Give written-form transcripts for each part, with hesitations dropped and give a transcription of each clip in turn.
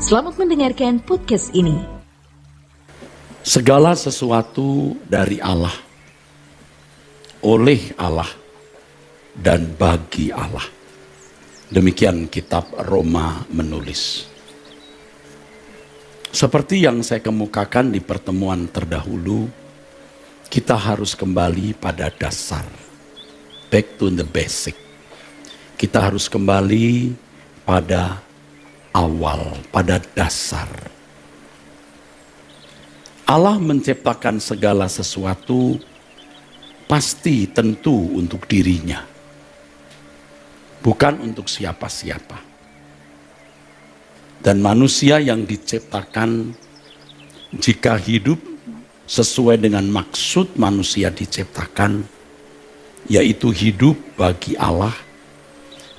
Selamat mendengarkan podcast ini. Segala sesuatu dari Allah, oleh Allah, dan bagi Allah. Demikian kitab Roma menulis. Seperti yang saya kemukakan di pertemuan terdahulu, kita harus kembali pada dasar. Back to the basic. Kita harus kembali pada awal, pada dasar. Allah menciptakan segala sesuatu pasti tentu untuk dirinya, bukan untuk siapa-siapa. Dan manusia yang diciptakan, jika hidup sesuai dengan maksud manusia diciptakan, yaitu hidup bagi Allah,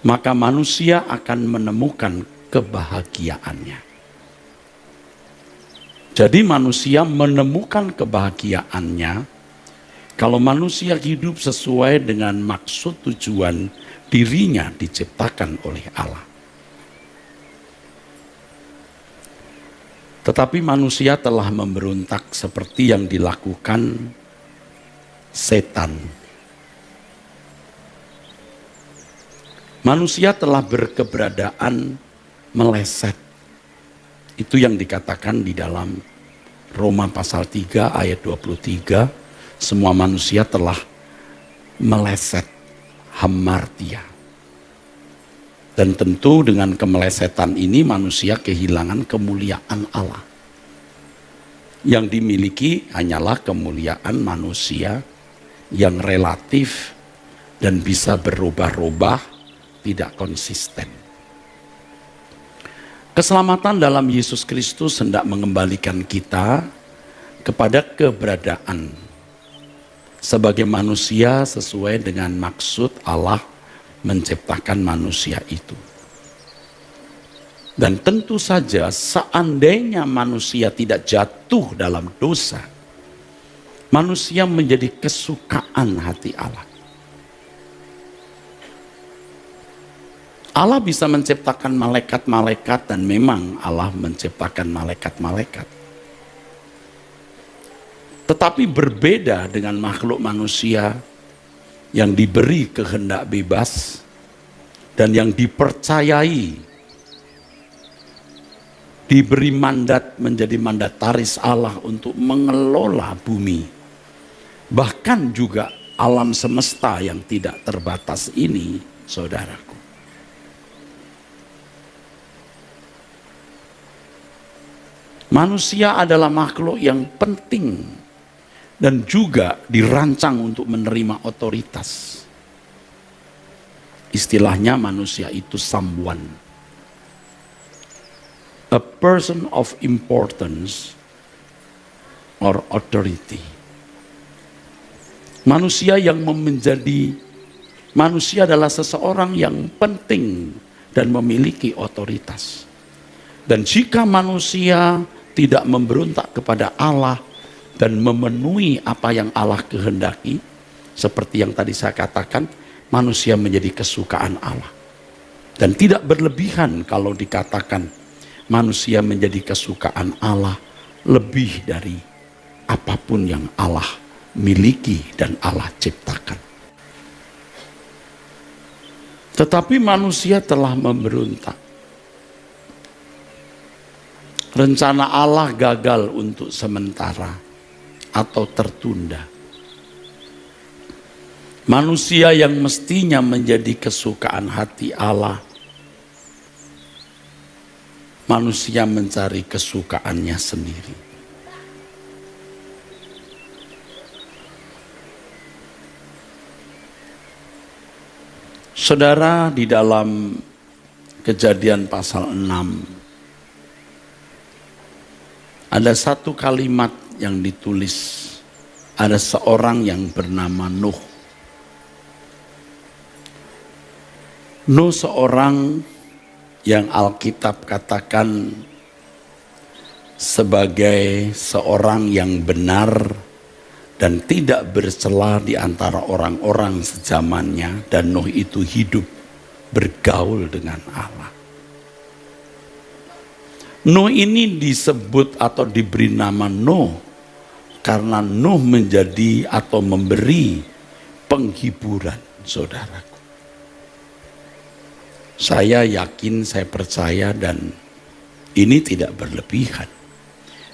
maka manusia akan menemukan kebahagiaannya. Jadi manusia menemukan kebahagiaannya kalau manusia hidup sesuai dengan maksud tujuan dirinya diciptakan oleh Allah. Tetapi manusia telah memberontak seperti yang dilakukan setan. Manusia telah berkeberadaan meleset. Itu yang dikatakan di dalam Roma pasal 3 ayat 23. Semua manusia telah meleset, hamartia. Dan tentu dengan kemelesetan ini manusia kehilangan kemuliaan Allah. Yang dimiliki hanyalah kemuliaan manusia yang relatif dan bisa berubah-ubah, tidak konsisten. Keselamatan dalam Yesus Kristus hendak mengembalikan kita kepada keberadaan sebagai manusia sesuai dengan maksud Allah menciptakan manusia itu. Dan tentu saja seandainya manusia tidak jatuh dalam dosa, manusia menjadi kesukaan hati Allah. Allah bisa menciptakan malaikat-malaikat dan memang Allah menciptakan malaikat-malaikat. Tetapi berbeda dengan makhluk manusia yang diberi kehendak bebas dan yang dipercayai, diberi mandat menjadi mandataris Allah untuk mengelola bumi. Bahkan juga alam semesta yang tidak terbatas ini, saudaraku. Manusia adalah makhluk yang penting dan juga dirancang untuk menerima otoritas. Istilahnya manusia itu someone. A person of importance or authority. Manusia yang manusia adalah seseorang yang penting dan memiliki otoritas. Dan jika manusia tidak memberontak kepada Allah dan memenuhi apa yang Allah kehendaki, seperti yang tadi saya katakan, manusia menjadi kesukaan Allah. Dan tidak berlebihan kalau dikatakan manusia menjadi kesukaan Allah lebih dari apapun yang Allah miliki dan Allah ciptakan. Tetapi manusia telah memberontak. Rencana Allah gagal untuk sementara atau tertunda. Manusia yang mestinya menjadi kesukaan hati Allah, manusia mencari kesukaannya sendiri. Saudara, di dalam Kejadian pasal 6 ada satu kalimat yang ditulis. Ada seorang yang bernama Nuh. Nuh seorang yang Alkitab katakan sebagai seorang yang benar dan tidak bercela di antara orang-orang sezamannya, dan Nuh itu hidup bergaul dengan Allah. Nuh ini disebut atau diberi nama Nuh karena Nuh menjadi atau memberi penghiburan, saudaraku. Saya yakin, saya percaya, dan ini tidak berlebihan.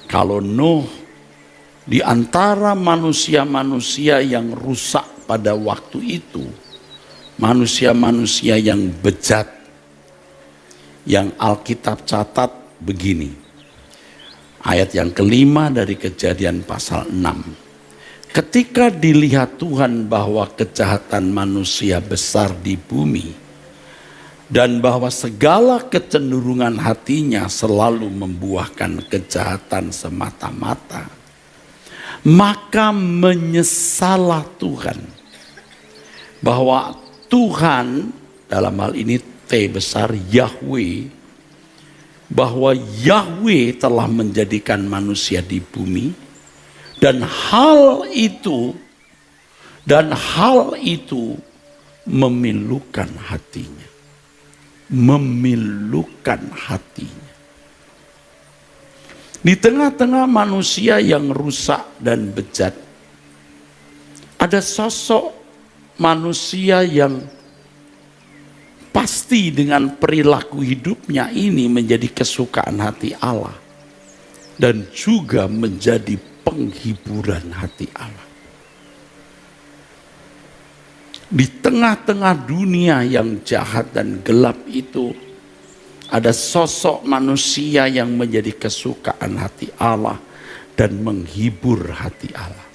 Kalau Nuh di antara manusia-manusia yang rusak pada waktu itu, manusia-manusia yang bejat, yang Alkitab catat begini. Ayat yang kelima dari Kejadian pasal 6. Ketika dilihat Tuhan bahwa kejahatan manusia besar di bumi, dan bahwa segala kecenderungan hatinya selalu membuahkan kejahatan semata-mata, maka menyesallah Tuhan bahwa Tuhan, dalam hal ini T besar Yahweh, bahwa Yahweh telah menjadikan manusia di bumi, dan hal itu memilukan hatinya. Memilukan hatinya. Di tengah-tengah manusia yang rusak dan bejat, ada sosok manusia yang pasti dengan perilaku hidupnya ini menjadi kesukaan hati Allah dan juga menjadi penghiburan hati Allah. Di tengah-tengah dunia yang jahat dan gelap itu, ada sosok manusia yang menjadi kesukaan hati Allah dan menghibur hati Allah.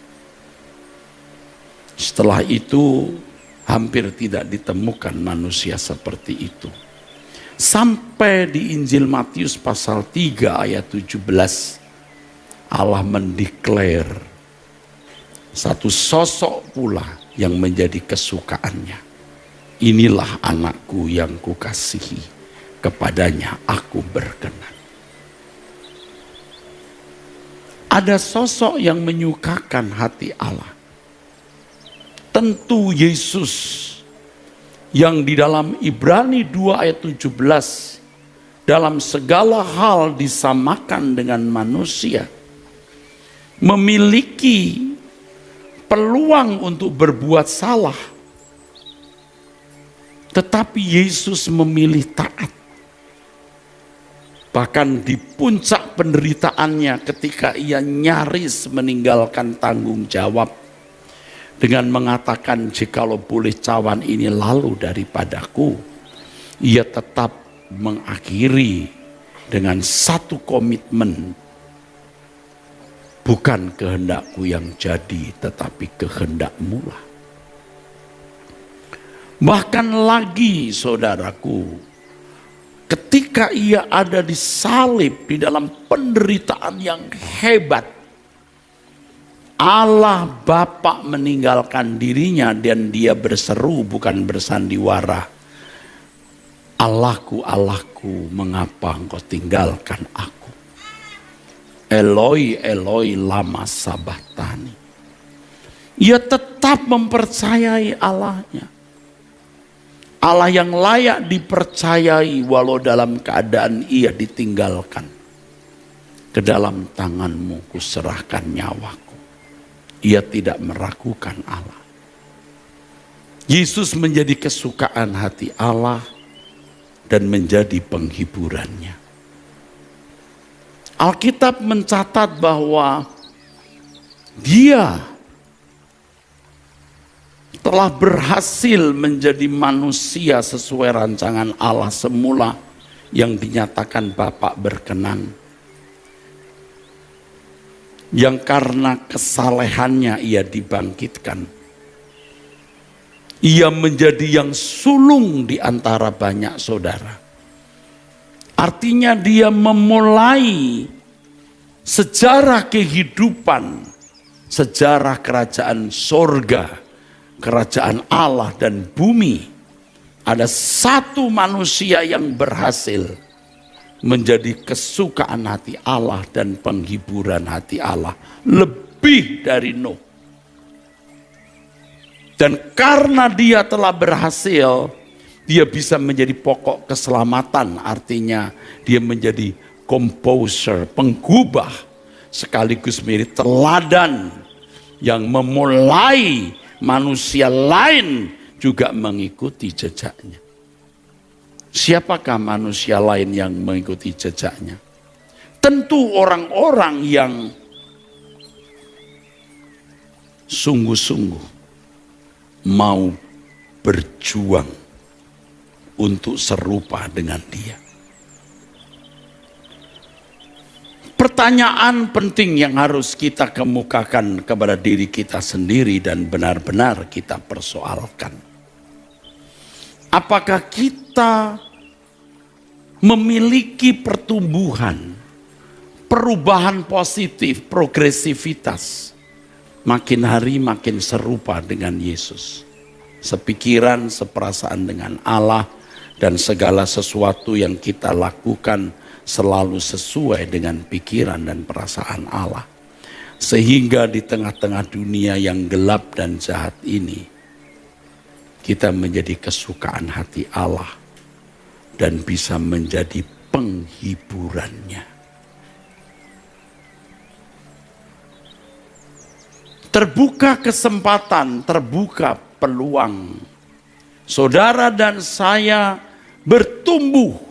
Setelah itu hampir tidak ditemukan manusia seperti itu. Sampai di Injil Matius pasal 3 ayat 17, Allah mendeklar satu sosok pula yang menjadi kesukaannya. Inilah anakku yang kukasihi, kepadanya aku berkenan. Ada sosok yang menyukakan hati Allah. Tentu Yesus yang di dalam Ibrani 2 ayat 17 dalam segala hal disamakan dengan manusia, memiliki peluang untuk berbuat salah, tetapi Yesus memilih taat. Bahkan di puncak penderitaannya ketika ia nyaris meninggalkan tanggung jawab dengan mengatakan, jikalau boleh cawan ini lalu daripadaku, ia tetap mengakhiri dengan satu komitmen, bukan kehendakku yang jadi, tetapi kehendakmu lah. Bahkan lagi saudaraku, ketika ia ada di salib, di dalam penderitaan yang hebat, Allah Bapa meninggalkan dirinya dan dia berseru, bukan bersandiwara, Allahku, Allahku, mengapa engkau tinggalkan aku? Eloi, Eloi, lama sabachthani. Ia tetap mempercayai Allahnya. Allah yang layak dipercayai walau dalam keadaan ia ditinggalkan. Ke dalam tanganmu kuserahkan nyawaku. Ia tidak meragukan Allah. Yesus menjadi kesukaan hati Allah dan menjadi penghiburannya. Alkitab mencatat bahwa dia telah berhasil menjadi manusia sesuai rancangan Allah semula yang dinyatakan Bapa berkenan. Yang karena kesalehannya ia dibangkitkan. Ia menjadi yang sulung di antara banyak saudara. Artinya dia memulai sejarah kehidupan, sejarah kerajaan sorga, kerajaan Allah dan bumi. Ada satu manusia yang berhasil menjadi kesukaan hati Allah dan penghiburan hati Allah. Lebih dari Nuh. Dan karena dia telah berhasil, dia bisa menjadi pokok keselamatan. Artinya dia menjadi composer, penggubah, sekaligus menjadi teladan yang memulai manusia lain juga mengikuti jejaknya. Siapakah manusia lain yang mengikuti jejaknya? Tentu orang-orang yang sungguh-sungguh mau berjuang untuk serupa dengan dia. Pertanyaan penting yang harus kita kemukakan kepada diri kita sendiri dan benar-benar kita persoalkan. Apakah kita memiliki pertumbuhan, perubahan positif, progresivitas, makin hari makin serupa dengan Yesus? Sepikiran, seperasaan dengan Allah, dan segala sesuatu yang kita lakukan selalu sesuai dengan pikiran dan perasaan Allah. Sehingga di tengah-tengah dunia yang gelap dan jahat ini, kita menjadi kesukaan hati Allah dan bisa menjadi penghiburannya. Terbuka kesempatan, terbuka peluang. Saudara dan saya bertumbuh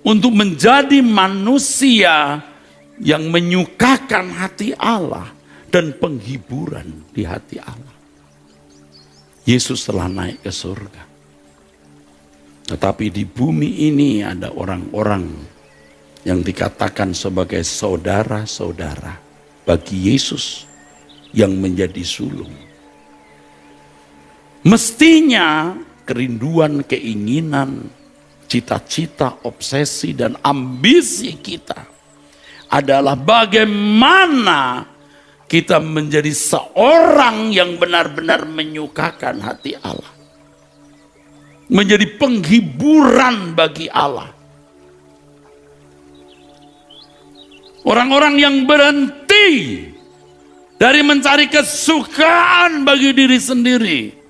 untuk menjadi manusia yang menyukakan hati Allah dan penghiburan di hati Allah. Yesus telah naik ke surga. Tetapi di bumi ini ada orang-orang yang dikatakan sebagai saudara-saudara bagi Yesus yang menjadi sulung. Mestinya kerinduan, keinginan, cita-cita, obsesi, dan ambisi kita adalah bagaimana kita menjadi seorang yang benar-benar menyukakan hati Allah. Menjadi penghiburan bagi Allah. Orang-orang yang berhenti dari mencari kesukaan bagi diri sendiri.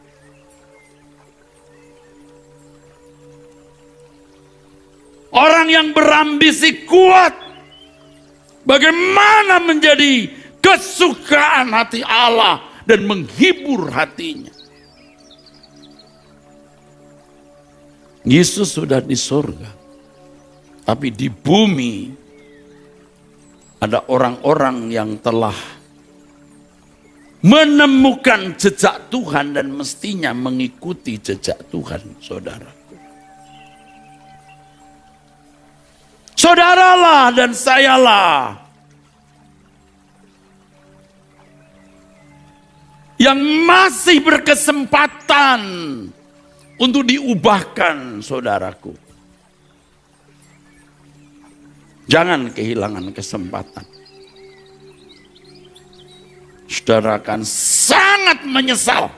Orang yang berambisi kuat bagaimana menjadi kesukaan hati Allah dan menghibur hatinya. Yesus sudah di surga, tapi di bumi ada orang-orang yang telah menemukan jejak Tuhan dan mestinya mengikuti jejak Tuhan, saudara. Saudaralah dan sayalah yang masih berkesempatan untuk diubahkan, saudaraku. Jangan kehilangan kesempatan. Saudara akan sangat menyesal.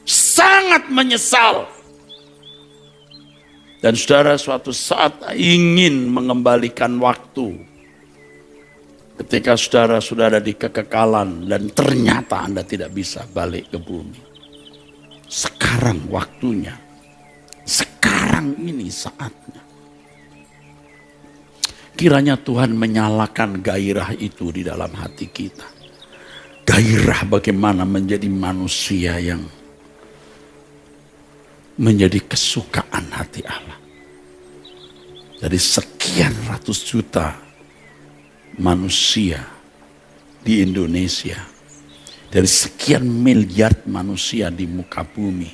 Sangat menyesal. Dan saudara suatu saat ingin mengembalikan waktu. Ketika saudara sudah ada di kekekalan dan ternyata Anda tidak bisa balik ke bumi. Sekarang waktunya. Sekarang ini saatnya. Kiranya Tuhan menyalakan gairah itu di dalam hati kita. Gairah bagaimana menjadi manusia yang menjadi kesukaan hati Allah. Dari sekian ratus juta manusia di Indonesia, dari sekian miliar manusia di muka bumi,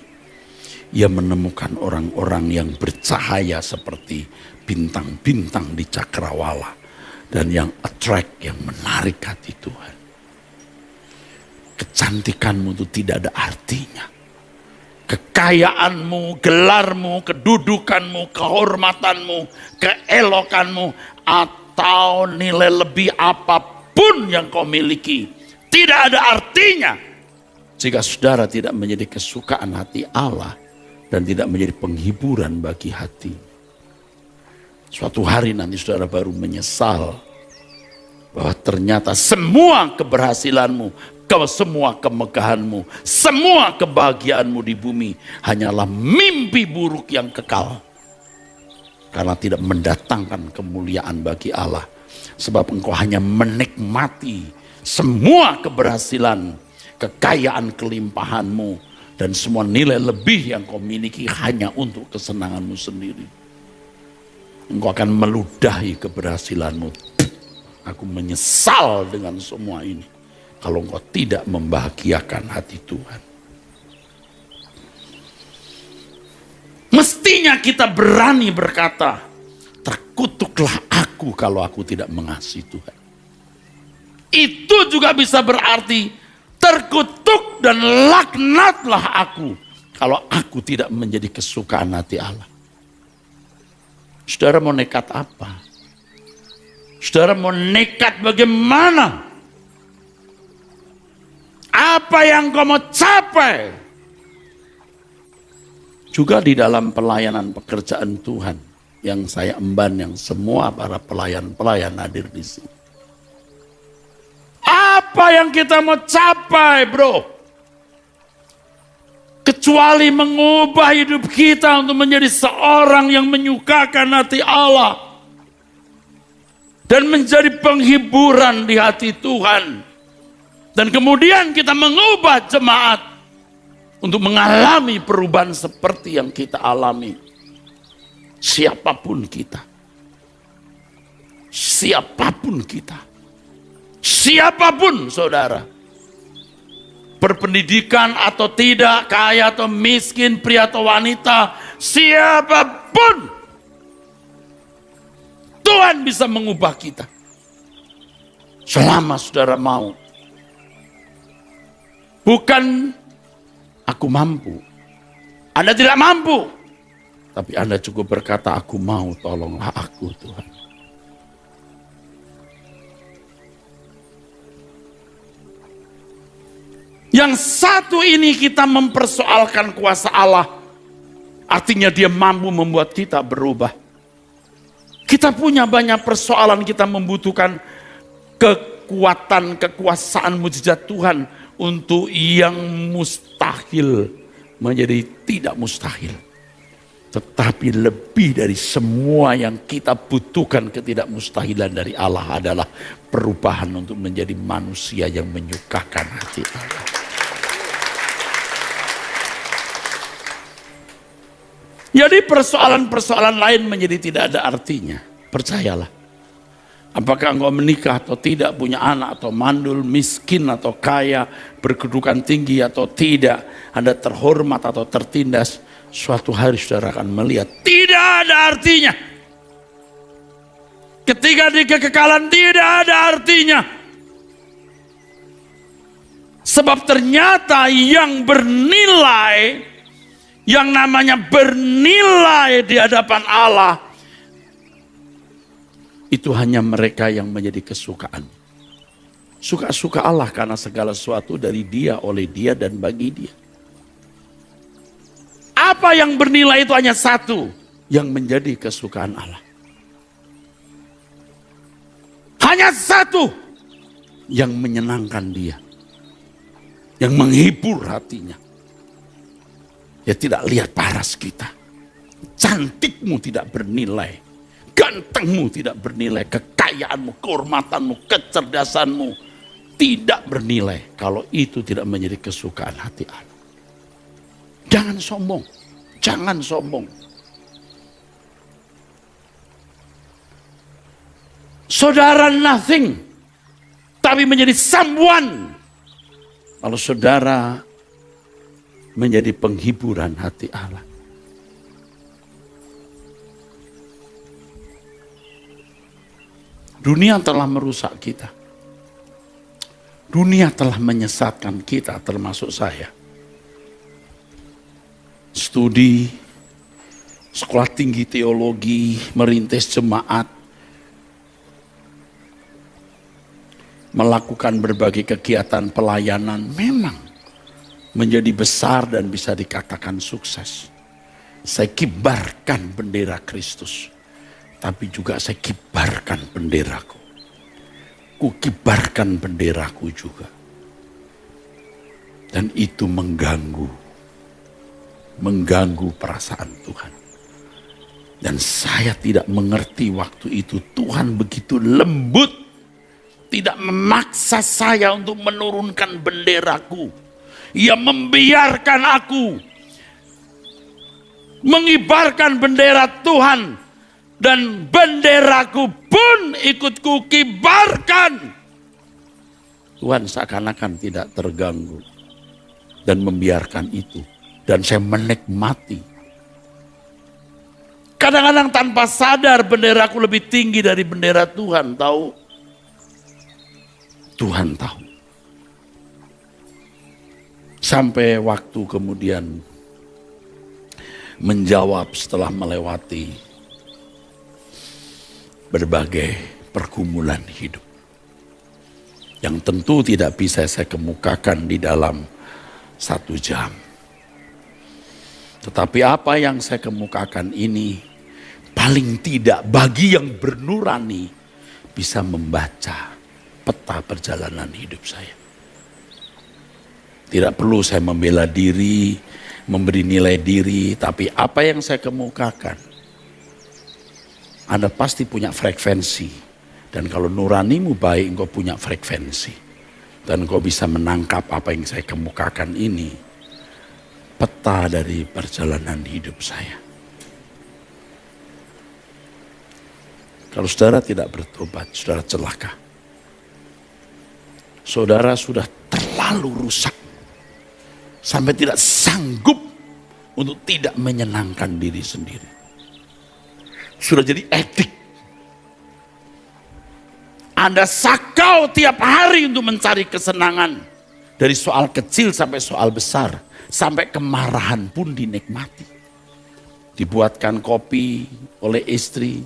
ia menemukan orang-orang yang bercahaya seperti bintang-bintang di cakrawala dan yang attract, yang menarik hati Tuhan. Kecantikanmu itu tidak ada artinya. Kekayaanmu, gelarmu, kedudukanmu, kehormatanmu, keelokanmu, atau nilai lebih apapun yang kau miliki, tidak ada artinya jika saudara tidak menjadi kesukaan hati Allah dan tidak menjadi penghiburan bagi hati. Suatu hari nanti saudara baru menyesal bahwa ternyata semua keberhasilanmu, semua kemegahanmu, semua kebahagiaanmu di bumi hanyalah mimpi buruk yang kekal. karena tidak mendatangkan kemuliaan bagi Allah. Sebab engkau hanya menikmati semua keberhasilan, kekayaan, kelimpahanmu, dan semua nilai lebih yang kau miliki hanya untuk kesenanganmu sendiri. Engkau akan meludahi keberhasilanmu. Aku menyesal dengan semua ini kalau engkau tidak membahagiakan hati Tuhan. Mestinya kita berani berkata, terkutuklah aku kalau aku tidak mengasihi Tuhan. Itu juga bisa berarti terkutuk dan laknatlah aku kalau aku tidak menjadi kesukaan hati Allah. Saudara mau nekat apa? Saudara mau nekat bagaimana? Apa yang kau mau capai? Juga di dalam pelayanan pekerjaan Tuhan yang saya emban, yang semua para pelayan-pelayan hadir di sini. Apa yang kita mau capai, bro? Kecuali mengubah hidup kita untuk menjadi seorang yang menyukakan hati Allah dan menjadi penghiburan di hati Tuhan. Dan kemudian kita mengubah jemaat untuk mengalami perubahan seperti yang kita alami. Siapapun kita. Siapapun kita. Siapapun saudara. Berpendidikan atau tidak, kaya atau miskin, pria atau wanita. Siapapun. Tuhan bisa mengubah kita. Selama saudara mau. Bukan aku mampu. Anda tidak mampu. Tapi Anda cukup berkata, aku mau, tolonglah aku Tuhan. Yang satu ini kita mempersoalkan kuasa Allah. Artinya dia mampu membuat kita berubah. Kita punya banyak persoalan, kita membutuhkan kekuatan, kekuasaan mujizat Tuhan untuk yang mustahil menjadi tidak mustahil. Tetapi lebih dari semua yang kita butuhkan ketidakmustahilan dari Allah adalah perubahan untuk menjadi manusia yang menyukakan hati Allah. Jadi persoalan-persoalan lain menjadi tidak ada artinya. Percayalah. Apakah engkau menikah atau tidak, punya anak atau mandul, miskin atau kaya, berkedudukan tinggi atau tidak, Anda terhormat atau tertindas, suatu hari saudara akan melihat tidak ada artinya. Ketika di kekekalan tidak ada artinya. Sebab ternyata yang bernilai, yang namanya bernilai di hadapan Allah, itu hanya mereka yang menjadi kesukaan. Suka-suka Allah karena segala sesuatu dari Dia, oleh Dia, dan bagi Dia. Apa yang bernilai itu hanya satu, yang menjadi kesukaan Allah. Hanya satu, yang menyenangkan Dia. Yang menghibur hatinya. Ya tidak lihat paras kita. Cantikmu tidak bernilai. Gantengmu tidak bernilai. Kekayaanmu, kehormatanmu, kecerdasanmu tidak bernilai. Kalau itu tidak menjadi kesukaan hati Allah. Jangan sombong. Jangan sombong. Saudara nothing. Tapi menjadi someone. Kalau saudara menjadi penghiburan hati Allah. Dunia telah merusak kita. Dunia telah menyesatkan kita, termasuk saya. Studi, sekolah tinggi teologi, merintis jemaat, melakukan berbagai kegiatan pelayanan, memang menjadi besar dan bisa dikatakan sukses. Saya kibarkan bendera Kristus. Tapi juga saya kibarkan benderaku. Ku kibarkan benderaku juga. Dan itu mengganggu perasaan Tuhan. Dan saya tidak mengerti waktu itu Tuhan begitu lembut, tidak memaksa saya untuk menurunkan benderaku. Ia membiarkan aku mengibarkan bendera Tuhan, dan benderaku pun ikut kukibarkan. Tuhan seakan-akan tidak terganggu dan membiarkan itu, dan saya menikmati. Kadang-kadang tanpa sadar benderaku lebih tinggi dari bendera Tuhan, tahu? Tuhan tahu. Sampai waktu kemudian menjawab setelah melewati berbagai pergumulan hidup yang tentu tidak bisa saya kemukakan di dalam 1 jam. Tetapi apa yang saya kemukakan ini paling tidak bagi yang bernurani bisa membaca peta perjalanan hidup saya. Tidak perlu saya membela diri, memberi nilai diri, tapi apa yang saya kemukakan, Anda pasti punya frekuensi. Dan kalau nuranimu baik, engkau punya frekuensi. Dan engkau bisa menangkap apa yang saya kemukakan ini, peta dari perjalanan hidup saya. Kalau saudara tidak bertobat, saudara celaka. Saudara sudah terlalu rusak, sampai tidak sanggup untuk tidak menyenangkan diri sendiri. Sudah jadi edik. Anda sakau tiap hari untuk mencari kesenangan. Dari soal kecil sampai soal besar. Sampai kemarahan pun dinikmati. Dibuatkan kopi oleh istri.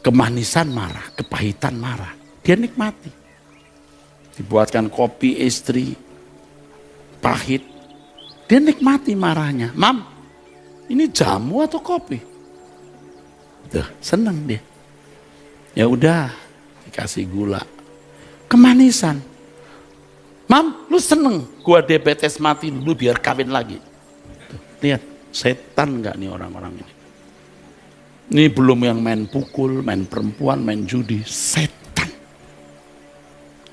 Kemanisan marah, kepahitan marah. Dia nikmati. Dibuatkan kopi istri, pahit. Dia nikmati marahnya. Mam, ini jamu atau kopi? Tuh, senang dia. Ya udah, dikasih gula. Kemanisan. Mam, lu seneng gua diabetes mati dulu biar kawin lagi. Tuh, lihat, setan gak nih orang-orang ini? Ini belum yang main pukul, main perempuan, main judi. Setan.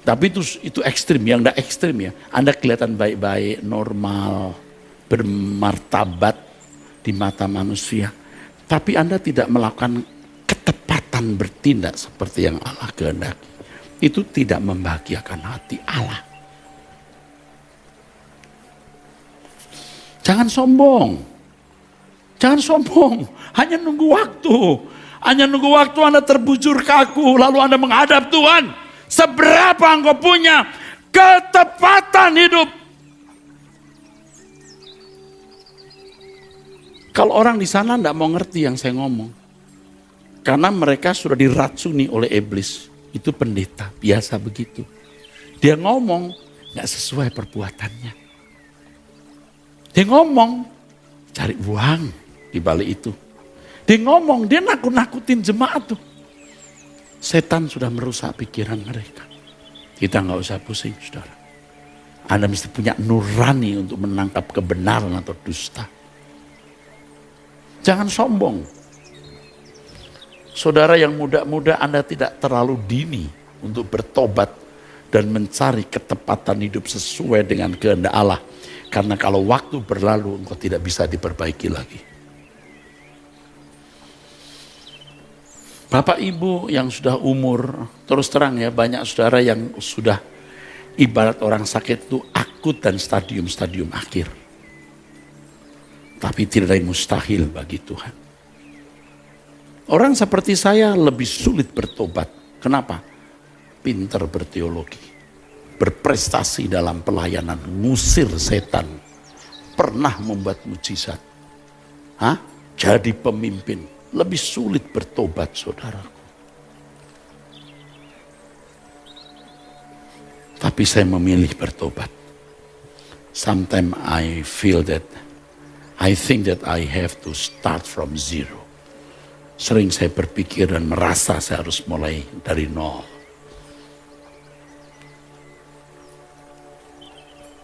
Tapi itu ekstrim, yang gak ekstrim ya. Anda kelihatan baik-baik, normal, bermartabat di mata manusia. Tapi Anda tidak melakukan ketepatan bertindak seperti yang Allah kehendaki. Itu tidak membahagiakan hati Allah. Jangan sombong. Jangan sombong. Hanya nunggu waktu. Hanya nunggu waktu Anda terbujur kaku. Lalu Anda menghadap Tuhan. Seberapa engkau punya ketepatan hidup. Kalau orang di sana tidak mau ngerti yang saya ngomong. Karena mereka sudah diracuni oleh iblis. Itu pendeta, biasa begitu. Dia ngomong, gak sesuai perbuatannya. Dia ngomong, cari uang di balik itu. Dia ngomong, dia nakut-nakutin jemaat tuh. Setan sudah merusak pikiran mereka. Kita gak usah pusing, saudara. Anda mesti punya nurani untuk menangkap kebenaran atau dusta. Jangan sombong. Saudara yang muda-muda, Anda tidak terlalu dini untuk bertobat dan mencari ketepatan hidup sesuai dengan kehendak Allah. Karena kalau waktu berlalu, engkau tidak bisa diperbaiki lagi. Bapak Ibu yang sudah umur, terus terang ya, banyak saudara yang sudah ibarat orang sakit itu akut dan stadium-stadium akhir. Tapi tidak ada yang mustahil bagi Tuhan. Orang seperti saya lebih sulit bertobat. Kenapa? Pintar berteologi. Berprestasi dalam pelayanan. Ngusir setan. Pernah membuat mujizat. Jadi pemimpin. Lebih sulit bertobat, saudaraku. Tapi saya memilih bertobat. Sometimes I think that I have to start from zero. Sering saya berpikir dan merasa saya harus mulai dari nol.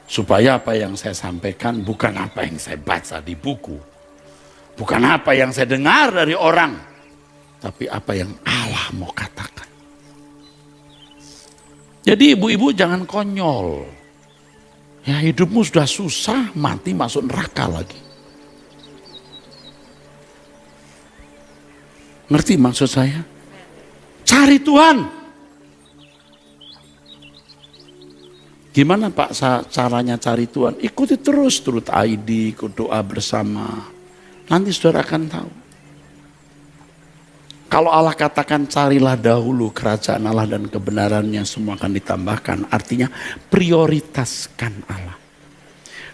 Supaya apa yang saya sampaikan bukan apa yang saya baca di buku. Bukan apa yang saya dengar dari orang, tapi apa yang Allah mau katakan. Jadi ibu-ibu jangan konyol. Ya, hidupmu sudah susah, mati masuk neraka lagi. Ngerti maksud saya? Cari Tuhan. Gimana Pak caranya cari Tuhan? Ikuti terus Turut ID, ikut doa bersama. Nanti saudara akan tahu. Kalau Allah katakan carilah dahulu kerajaan Allah dan kebenarannya, semua akan ditambahkan. Artinya prioritaskan Allah.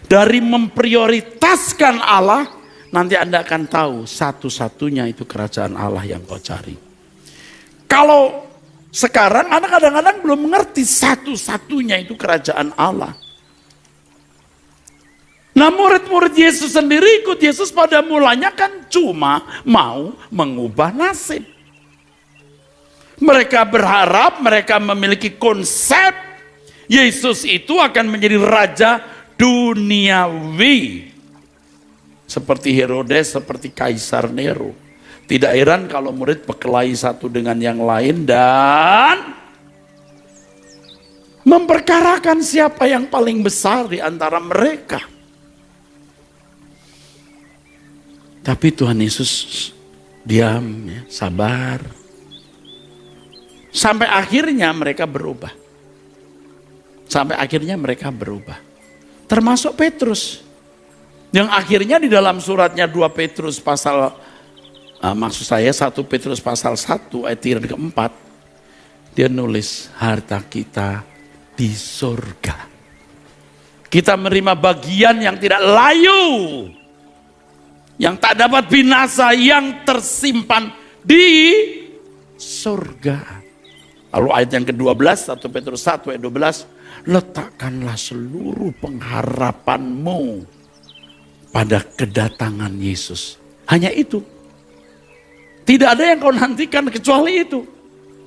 Dari memprioritaskan Allah, nanti Anda akan tahu satu-satunya itu kerajaan Allah yang kau cari. Kalau sekarang anak kadang-kadang belum mengerti satu-satunya itu kerajaan Allah. Nah, murid-murid Yesus sendiri ikut Yesus pada mulanya kan cuma mau mengubah nasib. Mereka berharap, mereka memiliki konsep Yesus itu akan menjadi raja duniawi. Seperti Herodes, seperti Kaisar Nero. Tidak heran kalau murid berkelahi satu dengan yang lain dan memperkarakan siapa yang paling besar di antara mereka. Tapi Tuhan Yesus diam, ya, sabar. Sampai akhirnya mereka berubah. Sampai akhirnya mereka berubah. Termasuk Petrus. Yang akhirnya di dalam suratnya 2 Petrus pasal maksud saya 1 Petrus pasal 1 ayat yang keempat, dia nulis harta kita di surga. Kita menerima bagian yang tidak layu, yang tak dapat binasa, yang tersimpan di surga. Lalu ayat yang ke-12, 1 Petrus 1 ayat 12, letakkanlah seluruh pengharapanmu pada kedatangan Yesus. Hanya itu. Tidak ada yang kau nantikan kecuali itu.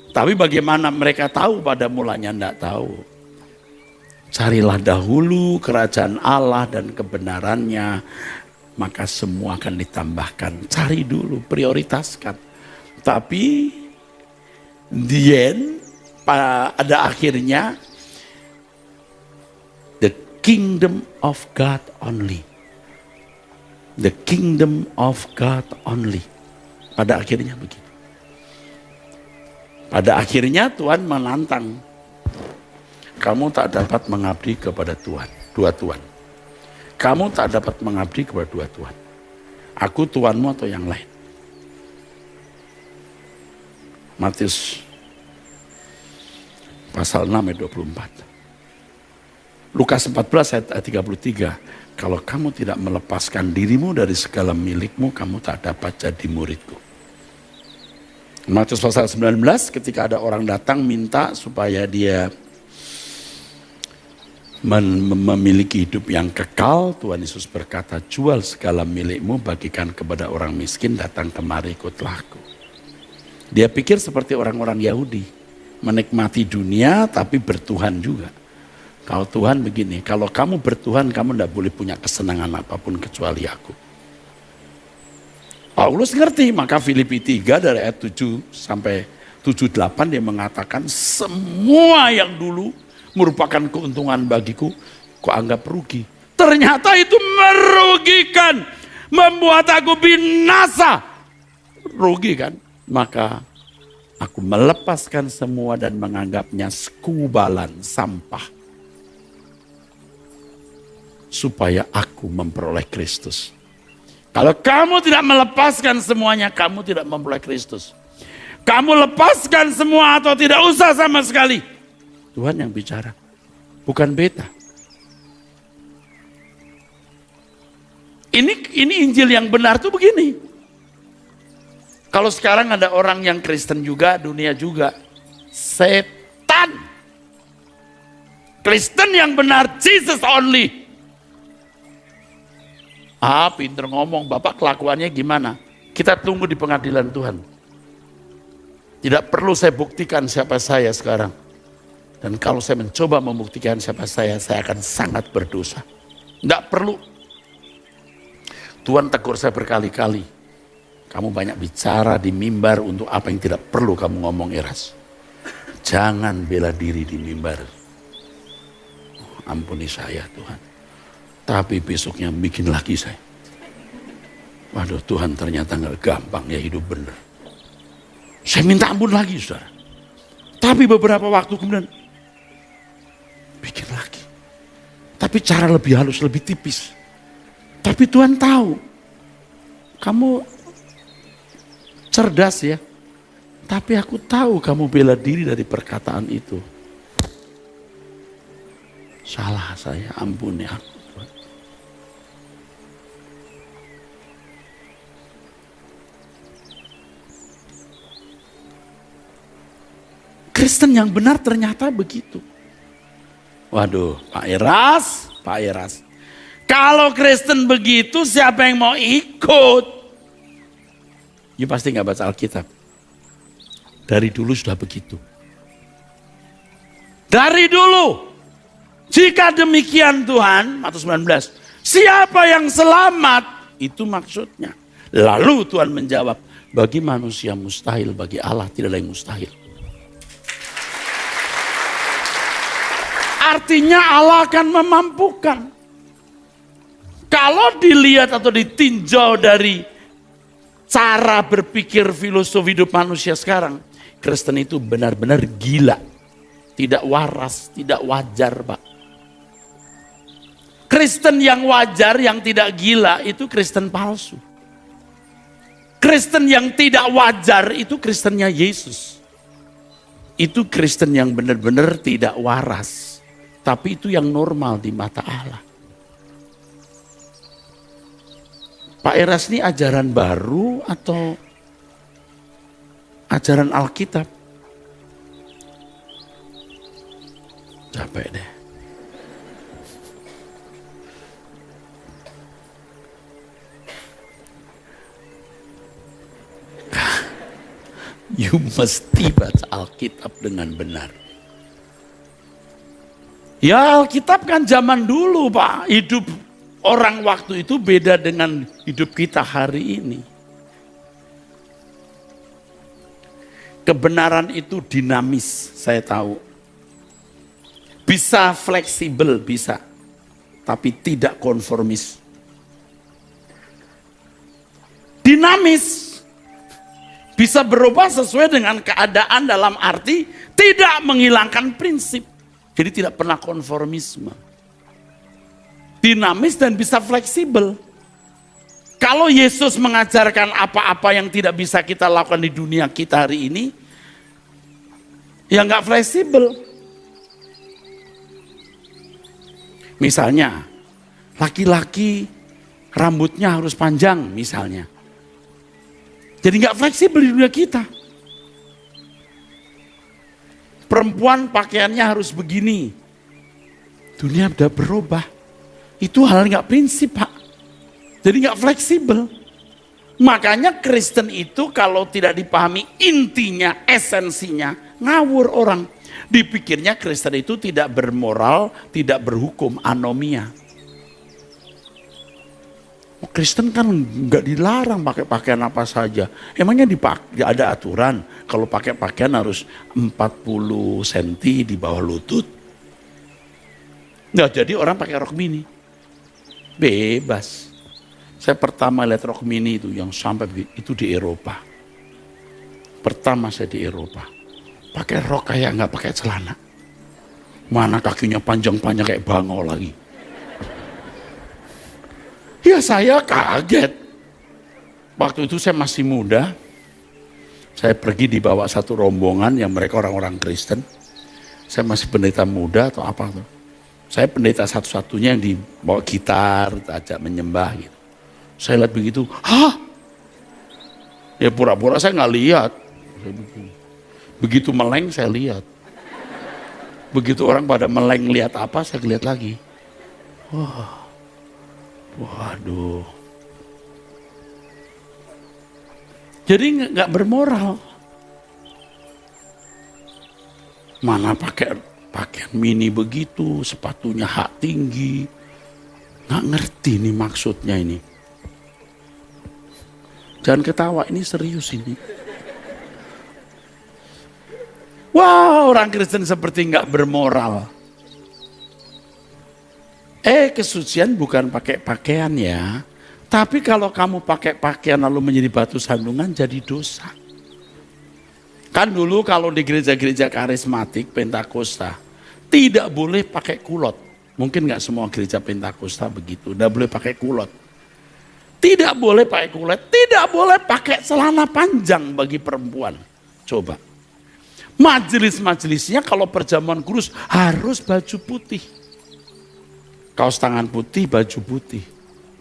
Tapi bagaimana mereka tahu pada mulanya? Tidak tahu. Carilah dahulu kerajaan Allah dan kebenarannya, maka semua akan ditambahkan. Cari dulu, prioritaskan. Tapi the end, pada akhirnya, the kingdom of God only. The kingdom of God only. Pada akhirnya begitu. Pada akhirnya Tuhan menantang. Kamu tak dapat mengabdi kepada Tuhan, dua Tuhan. Kamu tak dapat mengabdi kepada dua Tuhan. Aku Tuhanmu atau yang lain. Matius pasal 6 ayat 24. Lukas 14 ayat 33. Kalau kamu tidak melepaskan dirimu dari segala milikmu, kamu tak dapat jadi muridku. Matius pasal 19, ketika ada orang datang minta supaya dia memiliki hidup yang kekal, Tuhan Yesus berkata, jual segala milikmu, bagikan kepada orang miskin, datang kemari ikutlah aku. Dia pikir seperti orang-orang Yahudi, menikmati dunia tapi bertuhan juga. Kalau Tuhan begini, kalau kamu bertuhan, kamu tidak boleh punya kesenangan apapun kecuali aku. Paulus ngerti, maka Filipi 3 dari ayat 7 sampai 7-8 dia mengatakan semua yang dulu merupakan keuntungan bagiku, kau anggap rugi. Ternyata itu merugikan, membuat aku binasa. Rugi kan? Maka aku melepaskan semua dan menganggapnya sekubalan sampah. Supaya aku memperoleh Kristus. Kalau kamu tidak melepaskan semuanya, kamu tidak memperoleh Kristus. Kamu lepaskan semua atau tidak usah sama sekali. Tuhan yang bicara, bukan beta. Ini Injil yang benar tuh begini. Kalau sekarang ada orang yang Kristen juga, dunia juga, setan. Kristen yang benar, Jesus only. Pinter ngomong, Bapak kelakuannya gimana? Kita tunggu di pengadilan Tuhan. Tidak perlu saya buktikan siapa saya sekarang. Dan kalau saya mencoba membuktikan siapa saya akan sangat berdosa. Tidak perlu. Tuhan tegur saya berkali-kali. Kamu banyak bicara di mimbar untuk apa yang tidak perlu kamu ngomong, Eras. Jangan bela diri di mimbar. Ampuni saya Tuhan. Tapi besoknya bikin lagi saya. Waduh, Tuhan ternyata gak gampang ya hidup benar. Saya minta ampun lagi, saudara. Tapi beberapa waktu kemudian bikin lagi. Tapi cara lebih halus, lebih tipis. Tapi Tuhan tahu, kamu cerdas ya. Tapi aku tahu kamu bela diri dari perkataan itu. Salah saya, ampuni aku Tuhan. Kristen yang benar ternyata begitu. Waduh, Pak Eras. Kalau Kristen begitu, siapa yang mau ikut? You pasti nggak baca Alkitab. Dari dulu sudah begitu. Dari dulu. Jika demikian Tuhan, Matius 19, siapa yang selamat? Itu maksudnya. Lalu Tuhan menjawab, bagi manusia mustahil, bagi Allah tidak ada yang mustahil. Artinya Allah akan memampukan. Kalau dilihat atau ditinjau dari cara berpikir filosofi hidup manusia sekarang, Kristen itu benar-benar gila. Tidak waras, tidak wajar, Pak. Kristen yang wajar, yang tidak gila, itu Kristen palsu. Kristen yang tidak wajar, itu Kristennya Yesus. Itu Kristen yang benar-benar tidak waras. Tapi itu yang normal di mata Allah. Pak Eras ini ajaran baru atau ajaran Alkitab? Capek deh. You mesti baca Alkitab dengan benar. Ya Alkitab kan zaman dulu Pak, hidup orang waktu itu beda dengan hidup kita hari ini. Kebenaran itu dinamis, saya tahu. Bisa fleksibel, bisa. Tapi tidak konformis. Dinamis. Bisa berubah sesuai dengan keadaan dalam arti tidak menghilangkan prinsip. Jadi tidak pernah konformisme. Dinamis dan bisa fleksibel. Kalau Yesus mengajarkan apa-apa yang tidak bisa kita lakukan di dunia kita hari ini, ya nggak fleksibel. Misalnya, laki-laki rambutnya harus panjang misalnya. Jadi nggak fleksibel di dunia kita. Perempuan pakaiannya harus begini. Dunia udah berubah. Itu hal nggak prinsip Pak. Jadi nggak fleksibel. Makanya Kristen itu kalau tidak dipahami intinya, esensinya, ngawur orang. Dipikirnya Kristen itu tidak bermoral, tidak berhukum, anomia. Kristen kan nggak dilarang pakai pakaian apa saja. Emangnya ada aturan kalau pakai pakaian harus 40 cm di bawah lutut? Nggak, jadi orang pakai rok mini. Bebas. Saya pertama lihat rok mini itu yang sampai itu di Eropa. Pertama saya di Eropa. Pakai rok kayak nggak pakai celana. Mana kakinya panjang-panjang kayak bangau lagi. Ya saya kaget. Waktu itu saya masih muda. Saya pergi dibawa satu rombongan yang mereka orang-orang Kristen. Saya masih pendeta muda atau apa tuh. Saya pendeta satu-satunya yang dibawa gitar, ajak menyembah gitu. Saya lihat begitu, hah? Ya pura-pura saya nggak lihat. Begitu meleng saya lihat. Begitu orang pada meleng lihat apa, saya lihat lagi. Wah. Waduh. Jadi nggak bermoral. Mana pakai pakaian mini begitu, sepatunya hak tinggi. Nggak ngerti nih maksudnya ini. Jangan ketawa, ini serius ini. Wah, orang Kristen seperti nggak bermoral. Kesucian bukan pakai pakaian ya. Tapi kalau kamu pakai pakaian lalu menjadi batu sandungan, jadi dosa. Kan dulu kalau di gereja-gereja karismatik Pentakosta, tidak boleh pakai kulot. Mungkin nggak semua gereja Pentakosta begitu, tidak boleh pakai kulot. Tidak boleh pakai kulot, tidak boleh pakai celana panjang bagi perempuan. Coba. Majelis-majelisnya kalau perjamuan kudus harus baju putih. Kaos tangan putih, baju putih.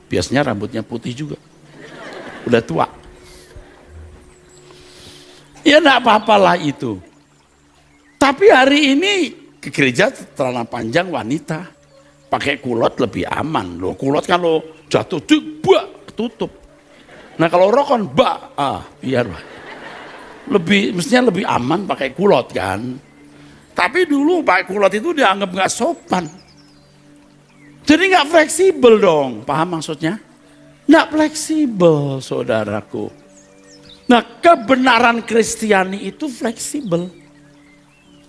Biasanya rambutnya putih juga. Udah tua. Ya enggak apa-apalah itu. Tapi hari ini ke gereja celana panjang wanita. Pakai kulot lebih aman. Loh, kulot kalau jatuh, tutup. Nah kalau rok kan, biar. Mestinya lebih aman pakai kulot kan. Tapi dulu pakai kulot itu dianggap nggak sopan. Jadi nggak fleksibel dong, paham maksudnya? Nggak fleksibel, saudaraku. Nah, kebenaran Kristiani itu fleksibel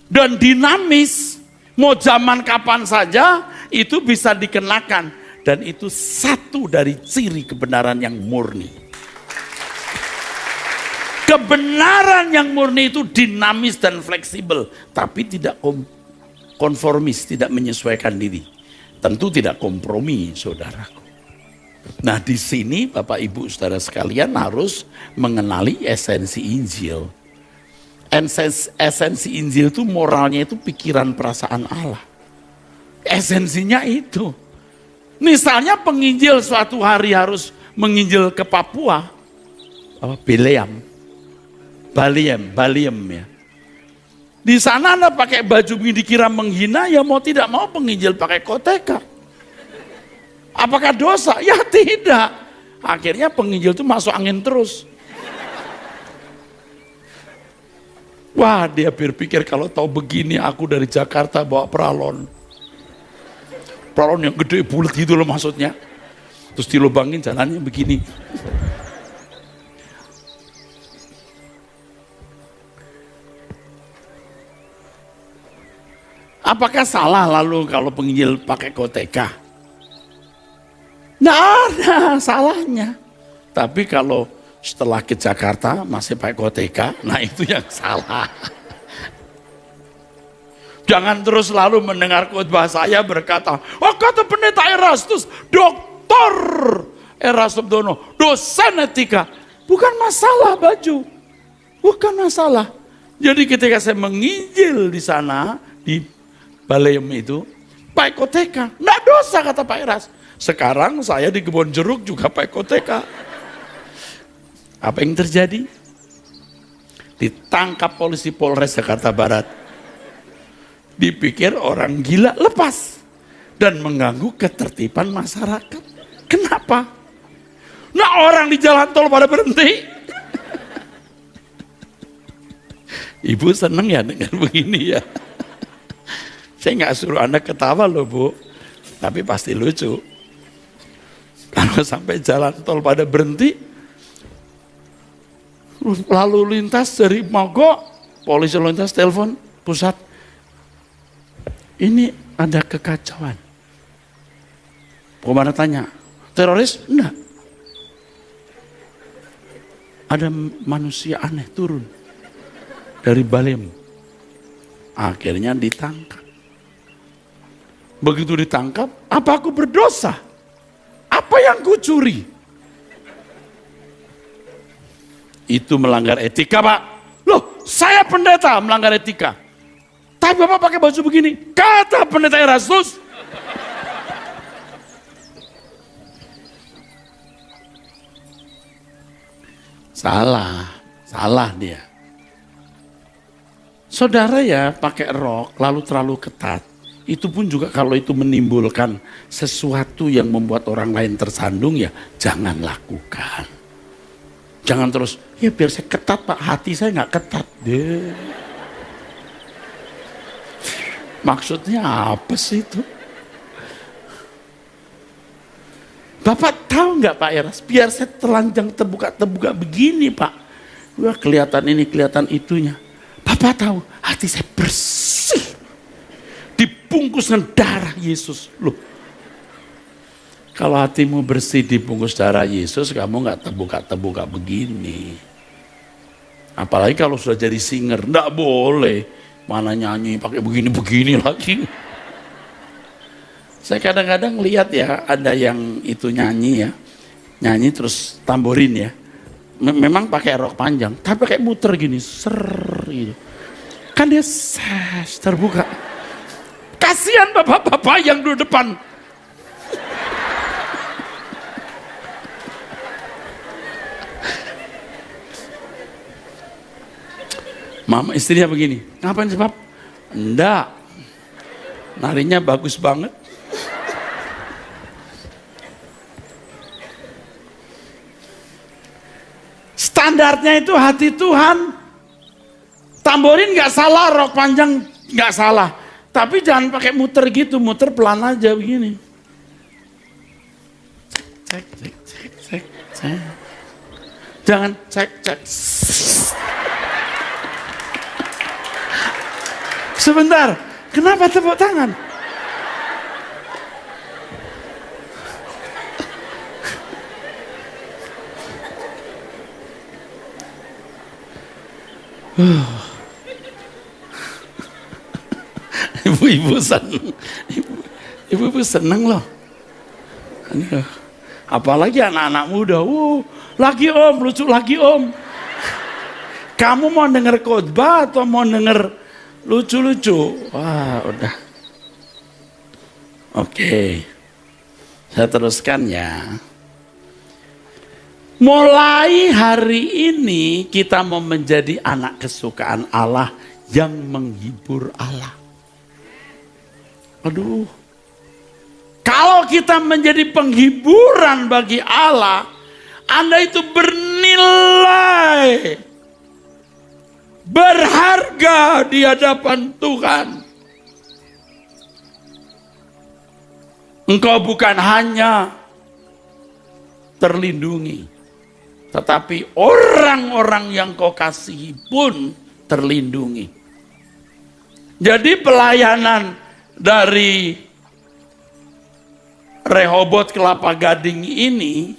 dan dinamis. Mau zaman kapan saja itu bisa dikenakan, dan itu satu dari ciri kebenaran yang murni. Kebenaran yang murni itu dinamis dan fleksibel, tapi tidak konformis, tidak menyesuaikan diri. Tentu tidak kompromi, saudaraku. Nah, di sini Bapak Ibu Saudara sekalian harus mengenali esensi Injil. Esensi Injil itu moralnya itu pikiran perasaan Allah. Esensinya itu. Misalnya penginjil suatu hari harus menginjil ke Papua, Baliem ya. Di sana Anda pakai baju begini dikira menghina, ya mau tidak mau penginjil pakai koteka. Apakah dosa? Ya tidak. Akhirnya penginjil itu masuk angin terus. Wah, dia berpikir kalau tahu begini aku dari Jakarta bawa pralon. Pralon yang gede bulat gitu loh maksudnya. Terus dilubangin jalannya begini. Apakah salah lalu kalau penginjil pakai koteka? Nggak ada salahnya. Tapi kalau setelah ke Jakarta masih pakai koteka, nah itu yang salah. Jangan terus lalu mendengar khotbah saya berkata, kata pendeta Erastus, Dr. Erastus Dono, dosen etika. Bukan masalah baju, bukan masalah. Jadi ketika saya menginjil di sana, di Baliem itu, pakai koteka. Nggak dosa kata Pak Eras. Sekarang saya di Kebon Jeruk juga pakai koteka. Apa yang terjadi? Ditangkap polisi Polres Jakarta Barat. Dipikir orang gila, lepas. Dan mengganggu ketertiban masyarakat. Kenapa? Nah, orang di jalan tol pada berhenti. Ibu seneng ya dengar begini ya. Saya nggak suruh Anda ketawa loh Bu, tapi pasti lucu. Kalau sampai jalan tol pada berhenti, lalu lintas dari mogok, polisi lalu lintas telepon pusat, ini ada kekacauan. Komandan tanya, teroris? Enggak. Ada manusia aneh turun dari Baliem. Akhirnya ditangkap. Begitu ditangkap, apa aku berdosa? Apa yang kucuri? Itu melanggar etika, Pak. Loh, saya pendeta melanggar etika. Tapi Bapak pakai baju begini. Kata pendeta Erastus. Salah dia. Saudara ya pakai rok lalu terlalu ketat. Itu pun juga kalau itu menimbulkan sesuatu yang membuat orang lain tersandung, ya jangan lakukan. Jangan terus, ya biar saya ketat Pak, hati saya nggak ketat deh. Maksudnya apa sih itu? Bapak tahu nggak Pak Eras, biar saya telanjang terbuka begini Pak. Wah kelihatan ini, kelihatan itunya. Bapak tahu, hati saya bersih. Dibungkus dengan darah Yesus. Loh, kalau hatimu bersih dibungkus darah Yesus, kamu nggak terbuka begini. Apalagi kalau sudah jadi singer, nggak boleh. Mana nyanyi pakai begini-begini lagi. Saya kadang-kadang lihat ya, ada yang itu nyanyi ya. Nyanyi terus tamborin ya. Memang pakai rok panjang, tapi kayak muter gini, ser gitu. Kan dia terbuka. Kasihan bapak-bapak yang duduk depan. Mama istrinya begini, ngapain sih Pap? Enggak, narinya bagus banget. Standarnya itu hati Tuhan. Tamborin nggak salah, rok panjang nggak salah. Tapi jangan pakai muter gitu, muter pelan aja begini. Cek. Jangan cek. Sebentar, kenapa tepuk tangan? Ibu-ibu seneng. Ibu-ibu seneng loh. Apalagi anak-anak muda. Lagi om, lucu lagi om. Kamu mau denger khotbah atau mau denger lucu-lucu? Wah, udah. Oke. Saya teruskan ya. Mulai hari ini kita mau menjadi anak kesukaan Allah yang menghibur Allah. Aduh. Kalau kita menjadi penghiburan bagi Allah, Anda itu bernilai, berharga di hadapan Tuhan. Engkau bukan hanya terlindungi, tetapi orang-orang yang kau kasihi pun terlindungi. Jadi pelayanan dari Rehobot Kelapa Gading ini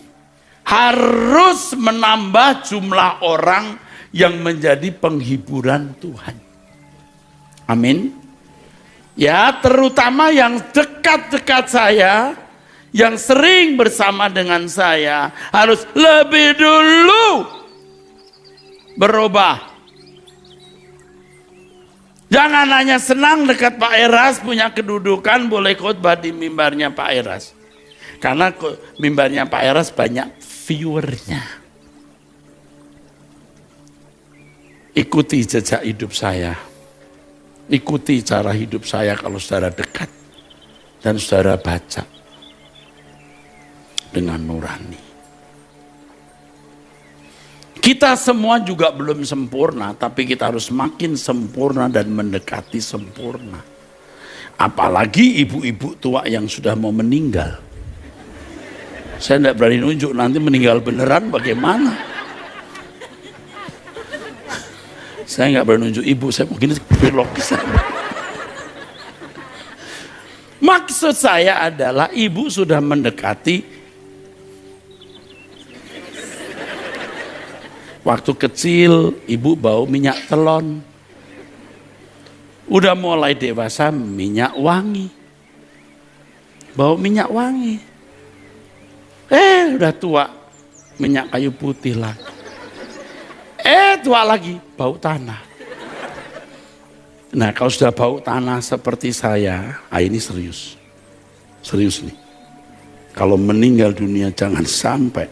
harus menambah jumlah orang yang menjadi penghiburan Tuhan. Amin. Ya, terutama yang dekat-dekat saya, yang sering bersama dengan saya, harus lebih dulu berubah. Jangan hanya senang dekat Pak Eras, punya kedudukan, boleh khotbah di mimbarnya Pak Eras. Karena mimbarnya Pak Eras banyak viewernya. Ikuti jejak hidup saya. Ikuti cara hidup saya kalau saudara dekat. Dan saudara baca. Dengan nurani. Kita semua juga belum sempurna, tapi kita harus makin sempurna dan mendekati sempurna. Apalagi ibu-ibu tua yang sudah mau meninggal. Saya tidak berani nunjuk, nanti meninggal beneran bagaimana. Saya nggak berani nunjuk ibu, saya mungkin belok ke sana. Maksud saya adalah ibu sudah mendekati. Waktu kecil ibu bau minyak telon. Udah mulai dewasa minyak wangi. Bau minyak wangi. Udah tua minyak kayu putih lagi. Tua lagi bau tanah. Nah kalau sudah bau tanah seperti saya, ini serius. Serius nih. Kalau meninggal dunia jangan sampai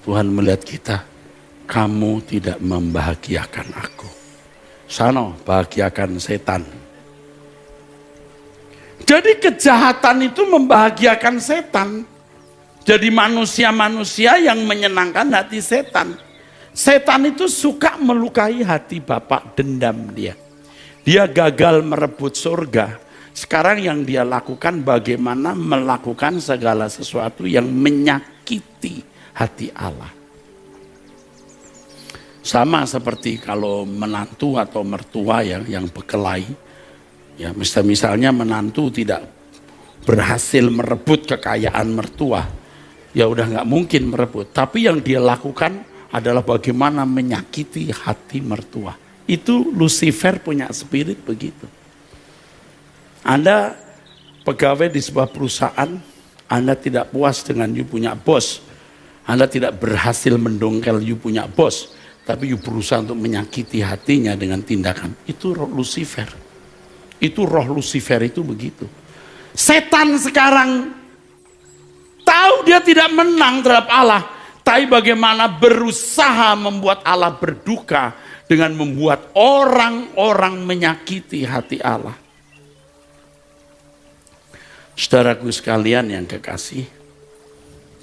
Tuhan melihat kita, kamu tidak membahagiakan aku. Sana bahagiakan setan. Jadi kejahatan itu membahagiakan setan. Jadi manusia-manusia yang menyenangkan hati setan. Setan itu suka melukai hati Bapak, dendam dia. Dia gagal merebut surga. Sekarang yang dia lakukan bagaimana melakukan segala sesuatu yang menyakiti hati Allah. Sama seperti kalau menantu atau mertua yang berkelahi, ya misalnya menantu tidak berhasil merebut kekayaan mertua, ya udah nggak mungkin merebut. Tapi yang dia lakukan adalah bagaimana menyakiti hati mertua. Itu Lucifer punya spirit begitu. Anda pegawai di sebuah perusahaan, Anda tidak puas dengan you punya bos. Anda tidak berhasil mendongkel you punya bos, tapi you berusaha untuk menyakiti hatinya dengan tindakan. Itu roh Lucifer. Itu roh Lucifer itu begitu. Setan sekarang tahu dia tidak menang terhadap Allah, tapi bagaimana berusaha membuat Allah berduka dengan membuat orang-orang menyakiti hati Allah. Saudaraku sekalian yang kekasih,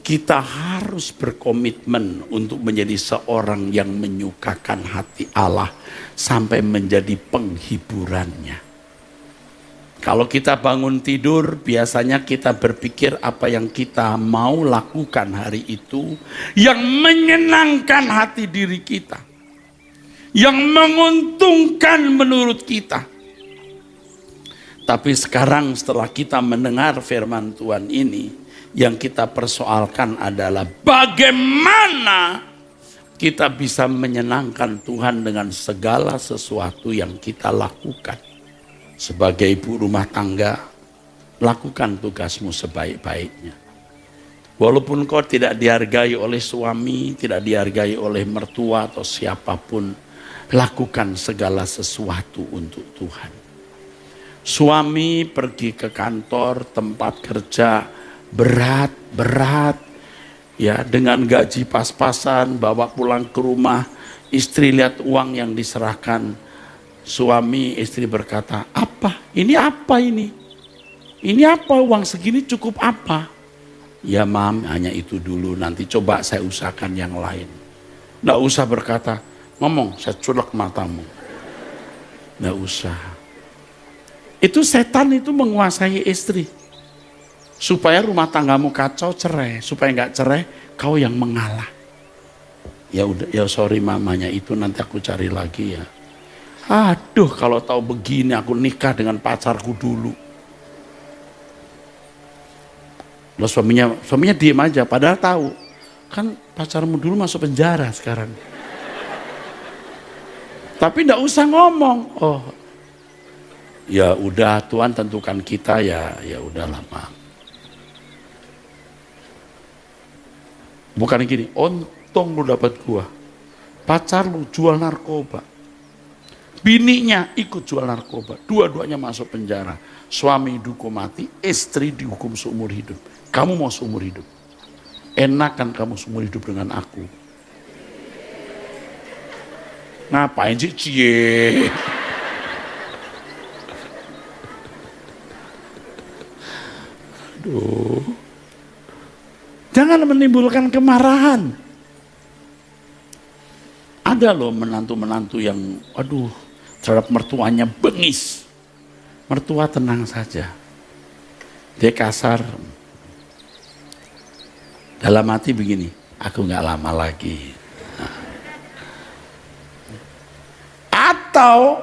kita harus berkomitmen untuk menjadi seorang yang menyukakan hati Allah sampai menjadi penghiburannya. Kalau kita bangun tidur, biasanya kita berpikir apa yang kita mau lakukan hari itu yang menyenangkan hati diri kita, yang menguntungkan menurut kita. Tapi sekarang setelah kita mendengar firman Tuhan ini, yang kita persoalkan adalah bagaimana kita bisa menyenangkan Tuhan dengan segala sesuatu yang kita lakukan. Sebagai ibu rumah tangga, lakukan tugasmu sebaik-baiknya. Walaupun kau tidak dihargai oleh suami, tidak dihargai oleh mertua atau siapapun, lakukan segala sesuatu untuk Tuhan. Suami pergi ke kantor, tempat kerja, berat, ya dengan gaji pas-pasan, bawa pulang ke rumah, istri lihat uang yang diserahkan, suami istri berkata, apa? Ini apa ini? Ini apa uang segini cukup apa? Ya mam, hanya itu dulu, nanti coba saya usahakan yang lain. Nggak usah berkata, ngomong saya culek matamu. Nggak usah. Itu setan itu menguasai istri. Supaya rumah tanggamu kacau, cerai. Supaya nggak cerai, kau yang mengalah. Ya udah, ya sorry mamanya itu nanti aku cari lagi ya. Aduh, kalau tahu begini aku nikah dengan pacarku dulu. Loh suaminya diem aja, padahal tahu. Kan pacarmu dulu masuk penjara sekarang. Tapi enggak usah ngomong. Oh, ya udah Tuhan tentukan kita ya udahlah Pak. Bukan gini, untung lu dapat gua. Pacar lu jual narkoba. Bininya ikut jual narkoba. Dua-duanya masuk penjara. Suami dihukum mati, istri dihukum seumur hidup. Kamu mau seumur hidup? Enak kan kamu seumur hidup dengan aku? Ngapain sih cie? Aduh. Jangan menimbulkan kemarahan. Ada loh menantu-menantu yang aduh terhadap mertuanya bengis. Mertua tenang saja. Dia kasar. Dalam hati begini, aku gak lama lagi. Atau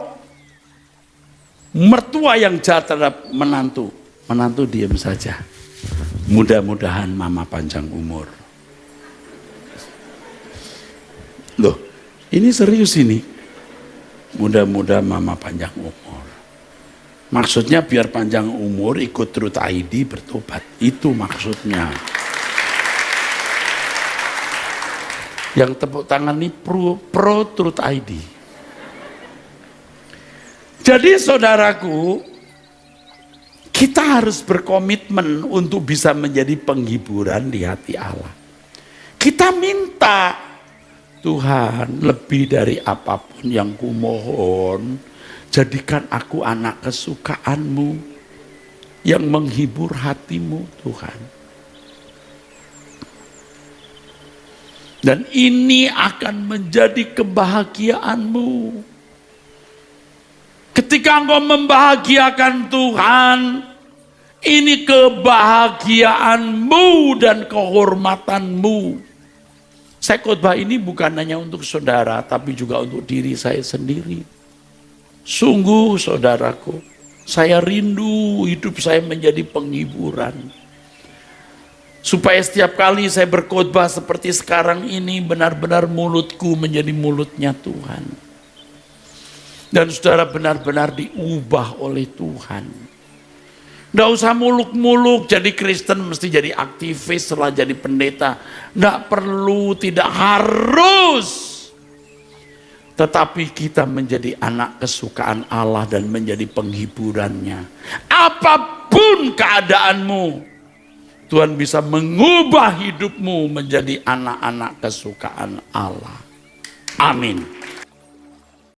mertua yang jahat terhadap menantu. Menantu diam saja. Mudah-mudahan mama panjang umur. Loh, ini serius ini. Mudah-mudahan mama panjang umur. Maksudnya biar panjang umur ikut Truth ID bertobat. Itu maksudnya. Yang tepuk tangan ini pro Truth ID. Jadi saudaraku, kita harus berkomitmen untuk bisa menjadi penghiburan di hati Allah. Kita minta, Tuhan lebih dari apapun yang kumohon, jadikan aku anak kesukaanmu yang menghibur hatimu Tuhan. Dan ini akan menjadi kebahagiaanmu. Ketika engkau membahagiakan Tuhan, ini kebahagiaanmu dan kehormatanmu. Saya khotbah ini bukan hanya untuk saudara, tapi juga untuk diri saya sendiri. Sungguh saudaraku, saya rindu hidup saya menjadi penghiburan. Supaya setiap kali saya berkhotbah seperti sekarang ini, benar-benar mulutku menjadi mulutnya Tuhan. Dan saudara benar-benar diubah oleh Tuhan. Nggak usah muluk-muluk jadi Kristen, mesti jadi aktivis setelah jadi pendeta. Nggak perlu, tidak harus. Tetapi kita menjadi anak kesukaan Allah dan menjadi penghiburannya. Apapun keadaanmu, Tuhan bisa mengubah hidupmu menjadi anak-anak kesukaan Allah. Amin.